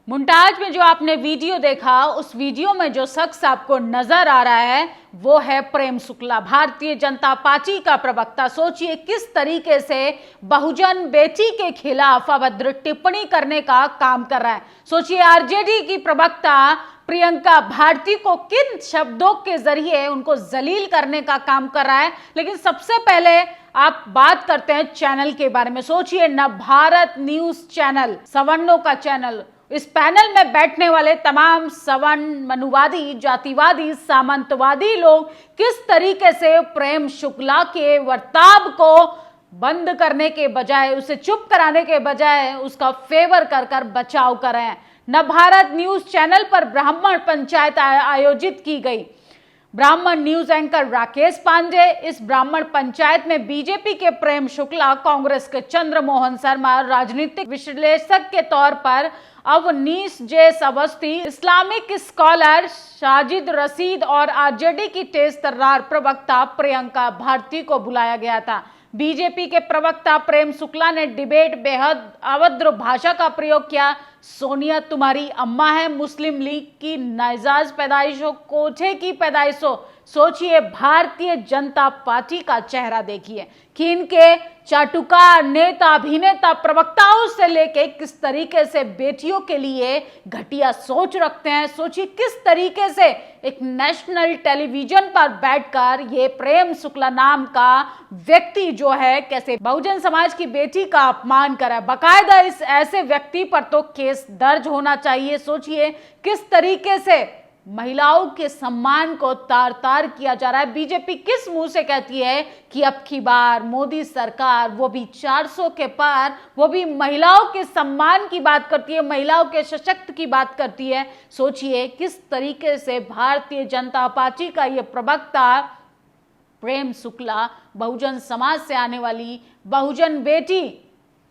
मुमताज में जो आपने वीडियो देखा, उस वीडियो में जो शख्स आपको नजर आ रहा है वो है प्रेम शुक्ला, भारतीय जनता पार्टी का प्रवक्ता। सोचिए किस तरीके से बहुजन बेटी के खिलाफ अभद्र टिप्पणी करने का काम कर रहा है। सोचिए आरजेडी की प्रवक्ता प्रियंका भारती को किन शब्दों के जरिए उनको जलील करने का काम कर रहा है। लेकिन सबसे पहले आप बात करते हैं चैनल के बारे में। सोचिए नवभारत न्यूज चैनल, सवर्णों का चैनल, इस पैनल में बैठने वाले तमाम सवर्ण, मनुवादी, जातिवादी, सामंतवादी लोग किस तरीके से प्रेम शुक्ला के वर्ताव को बंद करने के बजाय, उसे चुप कराने के बजाय उसका फेवर कर कर बचाव कर रहे हैं। नवभारत न्यूज चैनल पर ब्राह्मण पंचायत आयोजित की गई। ब्राह्मण न्यूज एंकर राकेश पांडे, इस ब्राह्मण पंचायत में बीजेपी के प्रेम शुक्ला, कांग्रेस के चंद्रमोहन शर्मा, राजनीतिक विश्लेषक के तौर पर अवनीश जे अवस्थी, इस्लामिक स्कॉलर साजिद रशीद और आरजेडी की तेज तर्रार प्रवक्ता प्रियंका भारती को बुलाया गया था। बीजेपी के प्रवक्ता प्रेम शुक्ला ने डिबेट बेहद अभद्र भाषा का प्रयोग किया। सोनिया तुम्हारी अम्मा है, मुस्लिम लीग की नाजायज पैदाइश हो, कोठे की पैदाइश हो। सोचिए भारतीय जनता पार्टी का चेहरा देखिए कि इनके चाटुकार नेता, अभिनेता, प्रवक्ताओं से लेके किस तरीके से बेटियों के लिए घटिया सोच रखते हैं। सोचिए किस तरीके से एक नेशनल टेलीविजन पर बैठकर ये प्रेम शुक्ला नाम का व्यक्ति जो है कैसे बहुजन समाज की बेटी का अपमान करा। बाकायदा इस ऐसे व्यक्ति पर तो केस दर्ज होना चाहिए। सोचिए किस तरीके से महिलाओं के सम्मान को तार तार किया जा रहा है। बीजेपी किस मुंह से कहती है कि अब की बार मोदी सरकार, वो भी 400 के पार, वो भी महिलाओं के सम्मान की बात करती है, महिलाओं के सशक्त की बात करती है। सोचिए किस तरीके से भारतीय जनता पार्टी का ये प्रवक्ता प्रेम शुक्ला बहुजन समाज से आने वाली बहुजन बेटी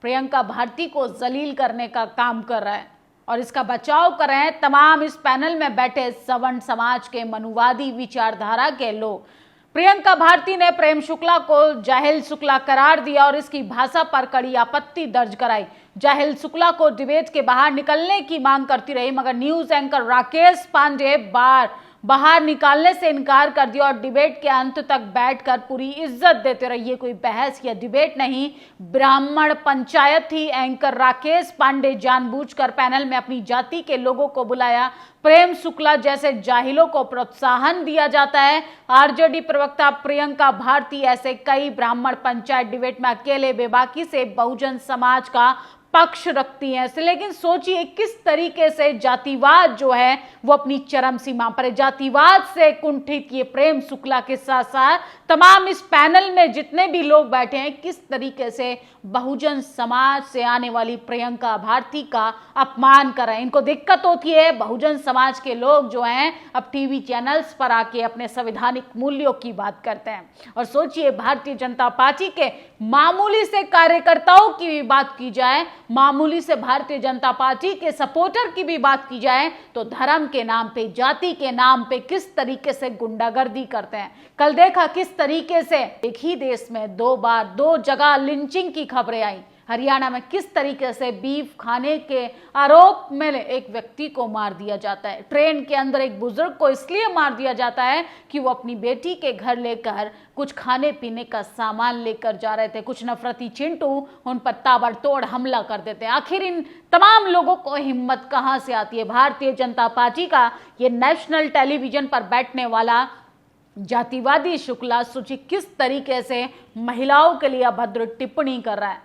प्रियंका भारती को जलील करने का काम कर रहा है और इसका बचाव कर रहे हैं तमाम इस पैनल में बैठे सवर्ण समाज के मनुवादी विचारधारा के लोग। प्रियंका भारती ने प्रेम शुक्ला को जाहिल शुक्ला करार दिया और इसकी भाषा पर कड़ी आपत्ति दर्ज कराई। जाहिल शुक्ला को डिबेट के बाहर निकलने की मांग करती रही, मगर न्यूज एंकर राकेश पांडे बाहर निकालने से इनकार कर दिया और डिबेट के अंत तक बैठकर पूरी इज्जत देते रहे। ये कोई बहस या डिबेट नहीं, ब्राह्मण पंचायत थी। एंकर राकेश पांडे जानबूझकर पैनल में अपनी जाति के लोगों को बुलाया। प्रेम शुक्ला जैसे जाहिलों को प्रोत्साहन दिया जाता है। आरजेडी प्रवक्ता प्रियंका भारती ऐसे कई ब्राह्मण पंचायत डिबेट में अकेले बेबाकी से बहुजन समाज का पक्ष रखती हैं। लेकिन सोचिए किस तरीके से जातिवाद जो है वो अपनी चरम सीमा पर है। जातिवाद से कुंठित ये प्रेम शुक्ला के साथ साथ तमाम इस पैनल में जितने भी लोग बैठे हैं किस तरीके से बहुजन समाज से आने वाली प्रियंका भारती का अपमान कर रहे हैं। इनको दिक्कत होती है। बहुजन समाज के लोग जो हैं अब टीवी चैनल्स पर आके अपने संवैधानिक मूल्यों की बात करते हैं। और सोचिए भारतीय जनता पार्टी के मामूली से कार्यकर्ताओं की भी बात की जाए, मामूली से भारतीय जनता पार्टी के सपोर्टर की भी बात की जाए तो धर्म के नाम पे, जाति के नाम पे किस तरीके से गुंडागर्दी करते हैं। कल देखा किस तरीके से एक ही देश में दो जगह लिंचिंग की खबरें आई। हरियाणा में किस तरीके से बीफ खाने के आरोप में एक व्यक्ति को मार दिया जाता है। ट्रेन के अंदर एक बुजुर्ग को इसलिए मार दिया जाता है कि वो अपनी बेटी के घर लेकर कुछ खाने पीने का सामान लेकर जा रहे थे। कुछ नफरती चिंटू उन पर ताबड़तोड़ हमला कर देते हैं। आखिर इन तमाम लोगों को हिम्मत कहां से आती है? भारतीय जनता पार्टी का ये नेशनल टेलीविजन पर बैठने वाला जातिवादी शुक्ला सोचिए किस तरीके से महिलाओं के लिए अभद्र टिप्पणी कर रहा है,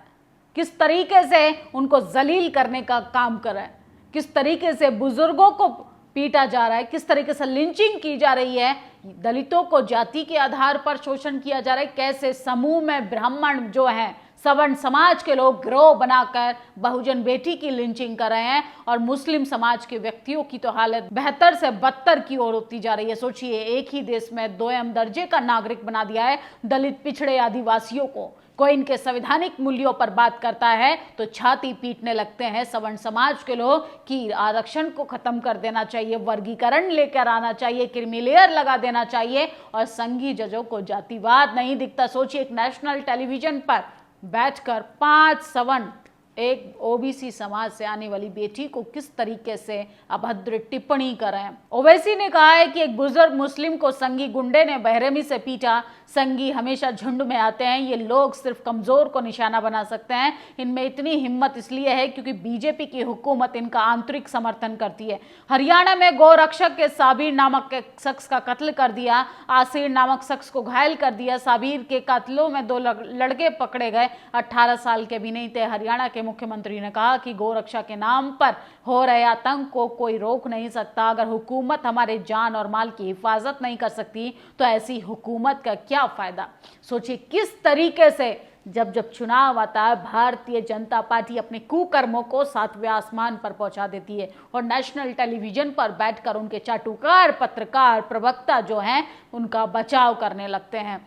किस तरीके से उनको जलील करने का काम कर रहा है, किस तरीके से बुजुर्गों को पीटा जा रहा है, किस तरीके से लिंचिंग की जा रही है, दलितों को जाति के आधार पर शोषण किया जा रहा है। कैसे समूह में ब्राह्मण जो है, सवर्ण समाज के लोग गिरोह बनाकर बहुजन बेटी की लिंचिंग कर रहे हैं और मुस्लिम समाज के व्यक्तियों की तो हालत बेहतर से बदतर की ओर होती जा रही है। सोचिए एक ही देश में दोयम दर्जे का नागरिक बना दिया है दलित, पिछड़े, आदिवासियों को। कोई इनके संवैधानिक मूल्यों पर बात करता है तो छाती पीटने लगते हैं सवर्ण समाज के लोग कि आरक्षण को खत्म कर देना चाहिए, वर्गीकरण लेकर आना चाहिए, क्रीमी लेयर लगा देना चाहिए और संघीय जजों को जातिवाद नहीं दिखता। सोचिए एक नेशनल टेलीविजन पर बैठकर 5 सवर्ण एक ओबीसी समाज से आने वाली बेटी को किस तरीके से अभद्र टिप्पणी कर रहे हैं। ओवैसी ने कहा है कि एक बुजुर्ग मुस्लिम को संगी गुंडे ने बेरहमी से पीटा। संगी हमेशा झुंड में आते हैं, ये लोग सिर्फ कमजोर को निशाना बना सकते हैं। इनमें इतनी हिम्मत इसलिए है क्योंकि बीजेपी की हुकूमत इनका आंतरिक समर्थन करती है। हरियाणा में गौरक्षक के साबिर नामक एक शख्स का कत्ल कर दिया, आसिर नामक शख्स को घायल कर दिया। साबिर के कत्लों में 2 लड़के पकड़े गए, 18 साल के भी नहीं थे। हरियाणा के मुख्यमंत्री ने कहा कि गौरक्षा के नाम पर हो रहे आतंक को कोई रोक नहीं सकता। अगर हुकूमत हमारे जान और माल की हिफाजत नहीं कर सकती तो ऐसी हुकूमत का क्या फायदा। सोचिए किस तरीके से जब चुनाव आता है भारतीय जनता पार्टी अपने कुकर्मों को 7वें आसमान पर पहुंचा देती है और नेशनल टेलीविजन पर बैठकर उनके चाटुकार पत्रकार प्रवक्ता जो हैं उनका बचाव करने लगते हैं।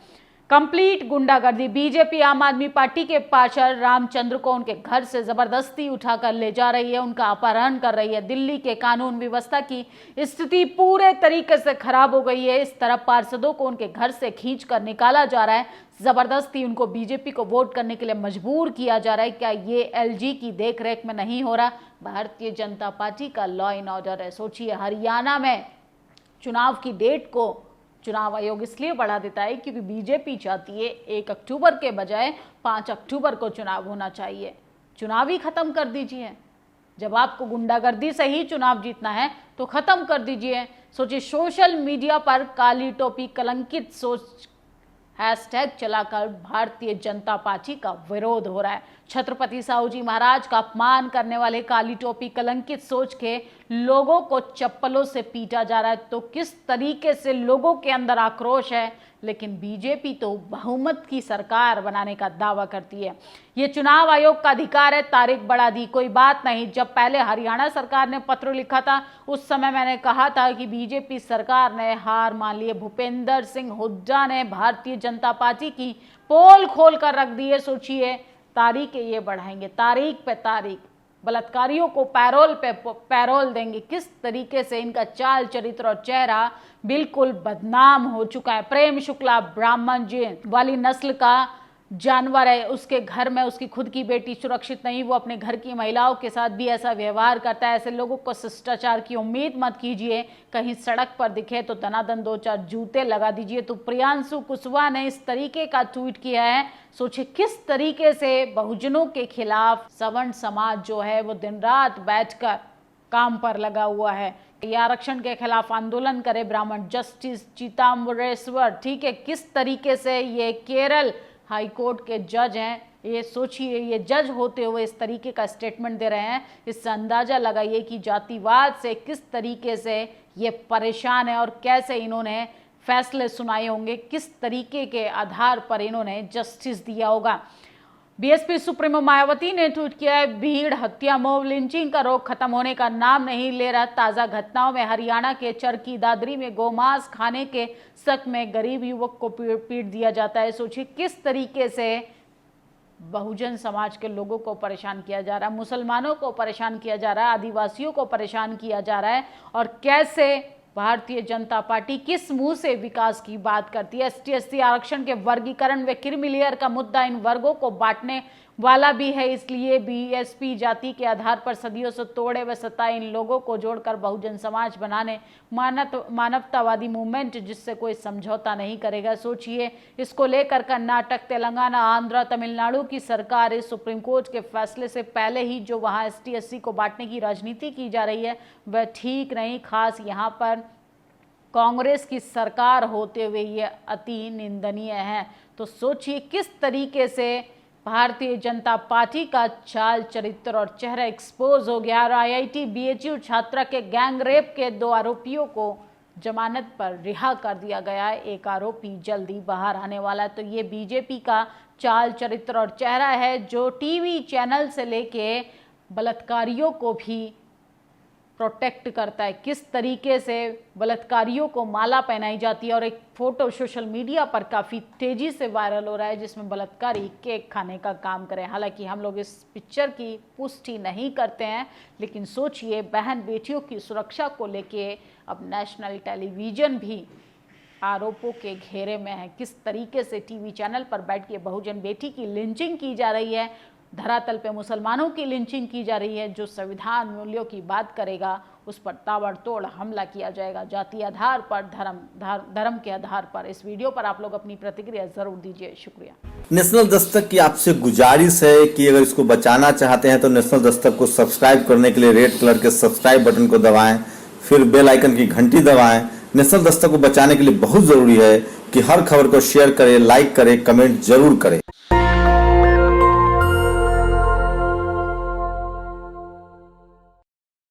कंप्लीट गुंडागर्दी। बीजेपी आम आदमी पार्टी के पार्षद रामचंद्र को उनके घर से जबरदस्ती उठाकर ले जा रही है, उनका अपहरण कर रही है। दिल्ली के कानून व्यवस्था की स्थिति पूरे तरीके से खराब हो गई है। इस तरफ पार्षदों को उनके घर से खींचकर निकाला जा रहा है, जबरदस्ती उनको बीजेपी को वोट करने के लिए मजबूर किया जा रहा है। क्या ये एलजी की देखरेख में नहीं हो रहा? भारतीय जनता पार्टी का लॉ एंड ऑर्डर है। सोचिए हरियाणा में चुनाव की डेट को चुनाव आयोग इसलिए बढ़ा देता है क्योंकि बीजेपी चाहती है 1 अक्टूबर के बजाय 5 अक्टूबर को चुनाव होना चाहिए। चुनाव ही खत्म कर दीजिए। जब आपको गुंडागर्दी से ही चुनाव जीतना है तो खत्म कर दीजिए। सोचिए सोशल मीडिया पर काली टोपी कलंकित सोच हैशटैग चलाकर भारतीय जनता पार्टी का विरोध हो रहा है। छत्रपति साहू जी महाराज का अपमान करने वाले काली टोपी कलंकित सोच के लोगों को चप्पलों से पीटा जा रहा है। तो किस तरीके से लोगों के अंदर आक्रोश है, लेकिन बीजेपी तो बहुमत की सरकार बनाने का दावा करती है। ये चुनाव आयोग का अधिकार है, तारीख बढ़ा दी, कोई बात नहीं। जब पहले हरियाणा सरकार ने पत्र लिखा था उस समय मैंने कहा था कि बीजेपी सरकार ने हार मान ली है। भूपेंद्र सिंह हुड्डा ने भारतीय जनता पार्टी की पोल खोल कर रख दी है। सोचिए तारीखें ये बढ़ाएंगे, तारीख पे तारीख, बलात्कारियों को पैरोल पे पैरोल देंगे। किस तरीके से इनका चाल चरित्र और चेहरा बिल्कुल बदनाम हो चुका है। प्रेम शुक्ला ब्राह्मण जी वाली नस्ल का जानवर है, उसके घर में उसकी खुद की बेटी सुरक्षित नहीं, वो अपने घर की महिलाओं के साथ भी ऐसा व्यवहार करता है। ऐसे लोगों को शिष्टाचार की उम्मीद मत कीजिए। कहीं सड़क पर दिखे तो दनादन 2-4 जूते लगा दीजिए। तो प्रियांशु कुशवाहा ने इस तरीके का ट्वीट किया है। सोचिए किस तरीके से बहुजनों के खिलाफ सवर्ण समाज जो है वो दिन रात बैठकर काम पर लगा हुआ है। ये आरक्षण के खिलाफ आंदोलन करे ब्राह्मण। जस्टिस चिदंबरेश्वर, ठीक है, किस तरीके से ये केरल हाईकोर्ट के जज हैं। ये सोचिए ये जज होते हुए इस तरीके का स्टेटमेंट दे रहे हैं। इससे अंदाजा लगाइए कि जातिवाद से किस तरीके से ये परेशान है और कैसे इन्होंने फैसले सुनाए होंगे, किस तरीके के आधार पर इन्होंने जस्टिस दिया होगा। बीएसपी सुप्रीमो मायावती ने ट्वीट किया है, भीड़ हत्या मॉब लिंचिंग का रोग खत्म होने का नाम नहीं ले रहा। ताजा घटनाओं में हरियाणा के चरखी दादरी में गोमांस खाने के शक में गरीब युवक को पीट दिया जाता है। सोचिए किस तरीके से बहुजन समाज के लोगों को परेशान किया जा रहा है, मुसलमानों को परेशान किया जा रहा है, आदिवासियों को परेशान किया जा रहा है। और कैसे भारतीय जनता पार्टी किस मुंह से विकास की बात करती है। ST/SC आरक्षण के वर्गीकरण व क्रीमी लेयर का मुद्दा इन वर्गों को बांटने वाला भी है, इसलिए बीएसपी जाति के आधार पर सदियों से तोड़े व सताए इन लोगों को जोड़कर बहुजन समाज बनाने मानवतावादी मूवमेंट जिससे कोई समझौता नहीं करेगा। सोचिए इसको लेकर कर्नाटक, तेलंगाना, आंध्र, तमिलनाडु की सरकार इस सुप्रीम कोर्ट के फैसले से पहले ही जो वहाँ ST/SC को बांटने की राजनीति की जा रही है वह ठीक नहीं। खास यहाँ पर कांग्रेस की सरकार होते हुए ये अति निंदनीय है। तो सोचिए किस तरीके से भारतीय जनता पार्टी का चाल चरित्र और चेहरा एक्सपोज हो गया। और IIT BHU छात्रा के गैंग रेप के 2 आरोपियों को जमानत पर रिहा कर दिया गया है। एक आरोपी जल्दी बाहर आने वाला है। तो ये बीजेपी का चाल चरित्र और चेहरा है जो टीवी चैनल से लेके बलात्कारियों को भी प्रोटेक्ट करता है। किस तरीके से बलात्कारियों को माला पहनाई जाती है और एक फोटो सोशल मीडिया पर काफ़ी तेज़ी से वायरल हो रहा है जिसमें बलात्कारी केक खाने का काम करें। हालांकि हम लोग इस पिक्चर की पुष्टि नहीं करते हैं, लेकिन सोचिए बहन बेटियों की सुरक्षा को लेके अब नेशनल टेलीविज़न भी आरोपों के घेरे में है। किस तरीके से टीवी चैनल पर बैठ के बहुजन बेटी की लिंचिंग की जा रही है। धरातल पे मुसलमानों की लिंचिंग की जा रही है। जो संविधान मूल्यों की बात करेगा उस पर ताबड़तोड़ हमला किया जाएगा, जाति आधार पर, धर्म के आधार पर। इस वीडियो पर आप लोग अपनी प्रतिक्रिया जरूर दीजिए। शुक्रिया। नेशनल दस्तक की आपसे गुजारिश है कि अगर इसको बचाना चाहते हैं तो नेशनल दस्तक को सब्सक्राइब करने के लिए रेड कलर के सब्सक्राइब बटन को दबाएं, फिर बेल आइकन की घंटी दबाएं। नेशनल दस्तक को बचाने के लिए बहुत जरूरी है कि हर खबर को शेयर करें, लाइक करें, कमेंट जरूर करें।